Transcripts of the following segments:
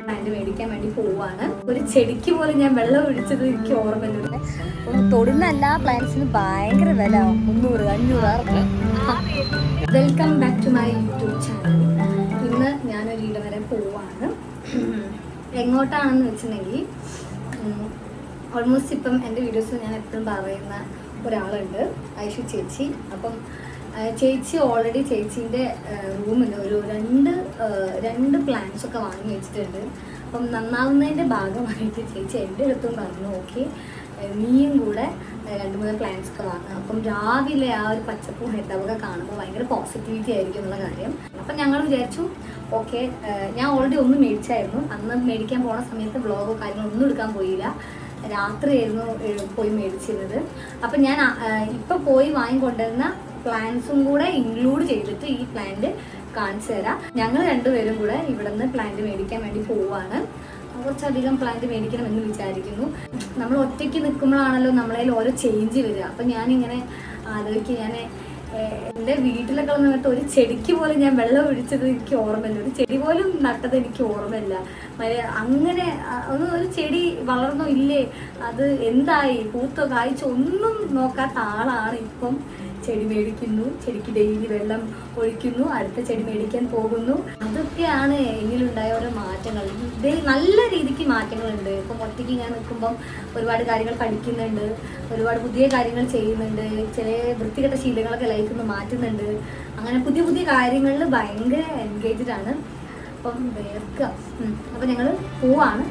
Plant മേടിക്കാൻ വേണ്ടി പോവാണ്. ഒരു ചെടിക്ക് പോലും ഞാൻ വെള്ളം ഒഴിച്ചത് എനിക്ക് ഓർമ്മയില്ല. തൊടുന്ന എല്ലാ പ്ലാന്റ്സിനും ഭയങ്കര വില, 300, 500. Welcome back to my YouTube channel. ഇന്ന് ഞാനൊരു ഇടം വരെ പോവാണ്. എങ്ങോട്ടാണെന്ന് വെച്ചിട്ടുണ്ടെങ്കിൽ ഓൾമോസ്റ്റ് ഇപ്പം എൻ്റെ വീഡിയോസിൽ ഞാൻ എപ്പോഴും പറയുന്ന ഒരാളുണ്ട്, ഐഷു ചേച്ചി. അപ്പം ചേച്ചി ഓൾറെഡി ചേച്ചീൻ്റെ റൂമിൽ ഒരു രണ്ട് പ്ലാന്റ്സ് ഒക്കെ വാങ്ങി വെച്ചിട്ടുണ്ട്. അപ്പം നന്നാവുന്നതിൻ്റെ ഭാഗമായിട്ട് ചേച്ചി എൻ്റെ അടുത്തും പറഞ്ഞു, ഓക്കെ നീയും കൂടെ 2-3 പ്ലാന്റ്സ് ഒക്കെ വാങ്ങാം. അപ്പം രാവിലെ ആ ഒരു പച്ചപ്പും ഹെഡൊക്കെ കാണുമ്പോൾ ഭയങ്കര പോസിറ്റിവിറ്റി ആയിരിക്കും എന്നുള്ള കാര്യം. അപ്പം ഞങ്ങൾ വിചാരിച്ചു ഓക്കെ, ഞാൻ ഓൾറെഡി ഒന്ന് മേടിച്ചായിരുന്നു. അന്ന് മേടിക്കാൻ പോണ സമയത്ത് വ്ളോഗോ കാര്യങ്ങളോ ഒന്നും എടുക്കാൻ പോയില്ല, രാത്രിയായിരുന്നു പോയി മേടിച്ചിരുന്നത്. അപ്പം ഞാൻ ഇപ്പം പോയി വാങ്ങിക്കൊണ്ടിരുന്ന പ്ലാന്റ്സും കൂടെ ഇൻക്ലൂഡ് ചെയ്തിട്ട് ഈ പ്ലാന്റ് കാണിച്ചു തരാം. ഞങ്ങൾ രണ്ടുപേരും കൂടെ ഇവിടെ നിന്ന് പ്ലാന്റ് മേടിക്കാൻ വേണ്ടി പോവാണ്. കുറച്ചധികം പ്ലാന്റ് മേടിക്കണമെന്ന് വിചാരിക്കുന്നു. നമ്മൾ ഒറ്റയ്ക്ക് നിൽക്കുമ്പോഴാണല്ലോ നമ്മളതിൽ ഓരോ ചേഞ്ച് വരിക. അപ്പം ഞാനിങ്ങനെ ആലോചിക്കുക, ഞാൻ എൻ്റെ വീട്ടിലൊക്കെ വന്നിട്ട് ഒരു ചെടിക്ക് പോലും ഞാൻ വെള്ളം ഒഴിച്ചത് എനിക്ക് ഓർമ്മയില്ല, ഒരു ചെടി പോലും നട്ടത് എനിക്ക് ഓർമ്മയില്ല. അങ്ങനെ ഒരു ചെടി വളർന്നോ ഇല്ലേ, അത് എന്തായി, പൂത്തോ കായ്ച്ചോ ഒന്നും നോക്കാത്ത ആളാണ് ഇപ്പം. ചെടി മേടിക്കുന്നു, ചെടിക്ക് ഡെയിലി വെള്ളം ഒഴിക്കുന്നു, അടുത്ത ചെടി മേടിക്കാൻ പോകുന്നു. അതൊക്കെയാണ് എന്നിലുണ്ടായ ഓരോ മാറ്റങ്ങൾ. നല്ല രീതിക്ക് മാറ്റങ്ങളുണ്ട്. ഇപ്പം ഒറ്റയ്ക്ക് ഞാൻ നിൽക്കുമ്പം ഒരുപാട് കാര്യങ്ങൾ പഠിക്കുന്നുണ്ട്, ഒരുപാട് പുതിയ കാര്യങ്ങൾ ചെയ്യുന്നുണ്ട്, ചില വൃത്തികെട്ട ശീലങ്ങളൊക്കെ ലൈഫിൽ നിന്ന് മാറ്റുന്നുണ്ട്. അങ്ങനെ പുതിയ പുതിയ കാര്യങ്ങളിൽ ഭയങ്കര എൻഗേജ്ഡ് ആണ്. അപ്പം വേർക്കുക. അപ്പം ഞങ്ങൾ പോവാണ്.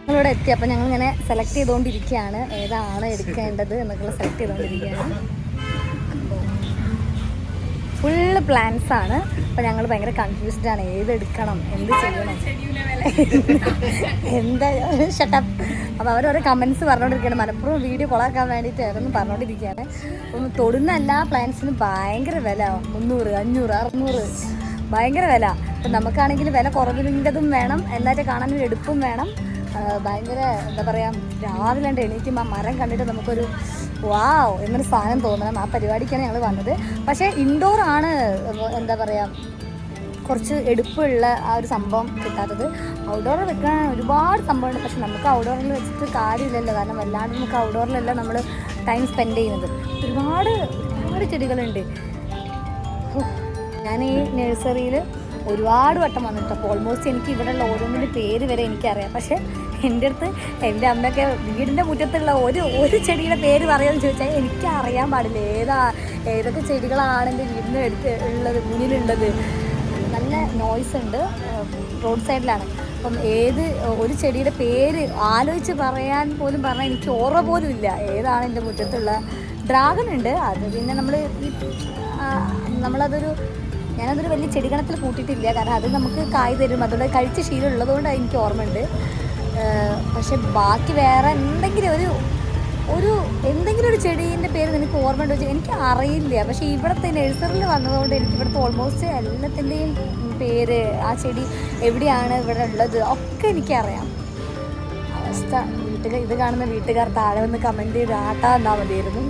ഞങ്ങളിവിടെ എത്തി. അപ്പം ഞങ്ങളിങ്ങനെ സെലക്ട് ചെയ്തുകൊണ്ടിരിക്കുകയാണ്, ഏതാണ് എടുക്കേണ്ടത് എന്നൊക്കെ സെലക്ട് ചെയ്തുകൊണ്ടിരിക്കുകയാണ്. ഫുള്ള് പ്ലാന്റ്സ് ആണ്. അപ്പം ഞങ്ങൾ ഭയങ്കര കൺഫ്യൂസ്ഡ് ആണ്, ഏതെടുക്കണം, എന്ത് ചെയ്യണം, എന്താ ഷട്ടപ്പ്. അപ്പോൾ അവരോരോ കമൻസ് പറഞ്ഞുകൊണ്ടിരിക്കുകയാണ്, മലപ്പുറം വീഡിയോ കൊളാക്കാൻ വേണ്ടിയിട്ട് അവരൊന്നും പറഞ്ഞുകൊണ്ടിരിക്കുകയാണ്. അപ്പം തൊടുന്ന എല്ലാ പ്ലാന്റ്സിനും ഭയങ്കര വില, 300, 500, 600 ഭയങ്കര വില. അപ്പം നമുക്കാണെങ്കിൽ വില കുറവിൻ്റെതും വേണം, എന്നാലും കാണാനൊരു എടുപ്പും വേണം. ഭയങ്കര എന്താ പറയുക, രാവിലെ എണീക്കുമ്പോൾ ആ മരം കണ്ടിട്ട് നമുക്കൊരു വാവ് എന്നൊരു സാധനം തോന്നണം. ആ പരിപാടിക്കാണ് ഞങ്ങൾ വന്നത്. പക്ഷേ ഇൻഡോർ ആണ് എന്താ പറയുക, കുറച്ച് എടുപ്പുള്ള ആ ഒരു സംഭവം കിട്ടാത്തത്. ഔട്ട്ഡോറിൽ വെക്കാൻ ഒരുപാട് സംഭവമുണ്ട്, പക്ഷെ നമുക്ക് ഔട്ട്ഡോറിൽ വെച്ചിട്ട് കാര്യമില്ലല്ലോ. കാരണം വല്ലാണ്ട് നമുക്ക് ഔട്ട്ഡോറിലല്ല നമ്മൾ ടൈം സ്പെൻഡ് ചെയ്യുന്നത്. ഒരുപാട് ചെടികളുണ്ട്. ഞാൻ ഈ നഴ്സറിയിൽ ഒരുപാട് വട്ടം വന്നിട്ട്, അപ്പോൾ ഓൾമോസ്റ്റ് എനിക്ക് ഇവിടെയുള്ള ഓരോന്നിൻ്റെ പേര് വരെ എനിക്കറിയാം. പക്ഷേ എൻ്റെ അടുത്ത് എൻ്റെ അമ്മയൊക്കെ വീടിൻ്റെ മുറ്റത്തുള്ള ഒരു ചെടിയുടെ പേര് പറയുമെന്ന് ചോദിച്ചാൽ എനിക്ക് അറിയാൻ പാടില്ല, ഏതൊക്കെ ചെടികളാണ് എൻ്റെ വീടിൻ്റെ അടുത്ത് ഉള്ളത്, മുന്നിലുള്ളത്. നല്ല നോയ്സ് ഉണ്ട്, റോഡ് സൈഡിലാണ്. അപ്പം ഒരു ചെടിയുടെ പേര് ആലോചിച്ച് പറയാൻ പോലും പറഞ്ഞാൽ എനിക്ക് ഓർമ്മ പോലും ഇല്ല ഏതാണ് എൻ്റെ മുറ്റത്തുള്ള. ഡ്രാഗൺ ഉണ്ട്, അത് പിന്നെ ഞാനതൊരു വലിയ ചെടികണത്തിൽ കൂട്ടിയിട്ടില്ല, കാരണം അത് നമുക്ക് കായ് തരും, അതുകൊണ്ട് കഴിച്ച ശീലം ഉള്ളതുകൊണ്ട് എനിക്ക് ഓർമ്മയുണ്ട്. പക്ഷെ ബാക്കി വേറെ എന്തെങ്കിലും ഒരു ചെടീൻ്റെ പേര് നിനക്ക് ഓർമ്മയുണ്ടോ വെച്ചാൽ എനിക്ക് അറിയില്ല. പക്ഷേ ഇവിടുത്തെ നഴ്സറിയിൽ വന്നതുകൊണ്ട് എനിക്ക് ഇവിടുത്തെ ഓൾമോസ്റ്റ് എല്ലാത്തിൻ്റെയും പേര്, ആ ചെടി എവിടെയാണ് ഇവിടെ ഉള്ളത് ഒക്കെ എനിക്കറിയാം. അവസ്ഥ ഇത് കാണുന്ന വീട്ടുകാർ താഴെ വന്ന് കമൻറ്റ് ചെയ്ത് ആട്ടാ എന്നാൽ മതിയായിരുന്നു.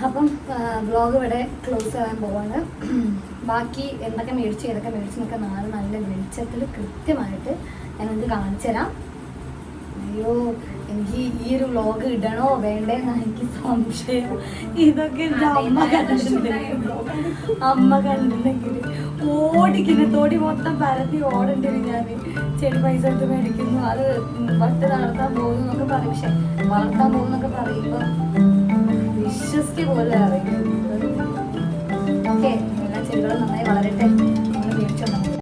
അപ്പം വ്ളോഗ് ഇവിടെ ക്ലോസ് ചെയ്യാൻ പോവാണ്. ബാക്കി എന്തൊക്കെ മേടിച്ചു എന്നൊക്കെ നാളെ നല്ല വെളിച്ചത്തിൽ കൃത്യമായിട്ട് ഞാനൊന്ന് കാണിച്ചു തരാം. അയ്യോ, എനിക്ക് ഈ ഒരു വ്ളോഗ് ഇടണോ വേണ്ടേന്നാണ് എനിക്ക് സംശയം. ഇതൊക്കെ എൻ്റെ അമ്മ കണ്ടിട്ടുണ്ടെങ്കിൽ തോടി മൊത്തം പരത്തി ഓടേണ്ടി വരും. ഞാൻ ചെടി പൈസ എടുത്ത് മേടിക്കുന്നു, അത് വട്ട് നടത്താൻ പോകുന്നു എന്നൊക്കെ പറയും. പക്ഷെ വളർത്താൻ പോകുന്നൊക്കെ പറയുമ്പോൾ വിശ്വസിക്ക് പോലെ അറിയുന്നു. ഓക്കെ, എല്ലാ ചെടികളും നന്നായി വളരട്ടെ.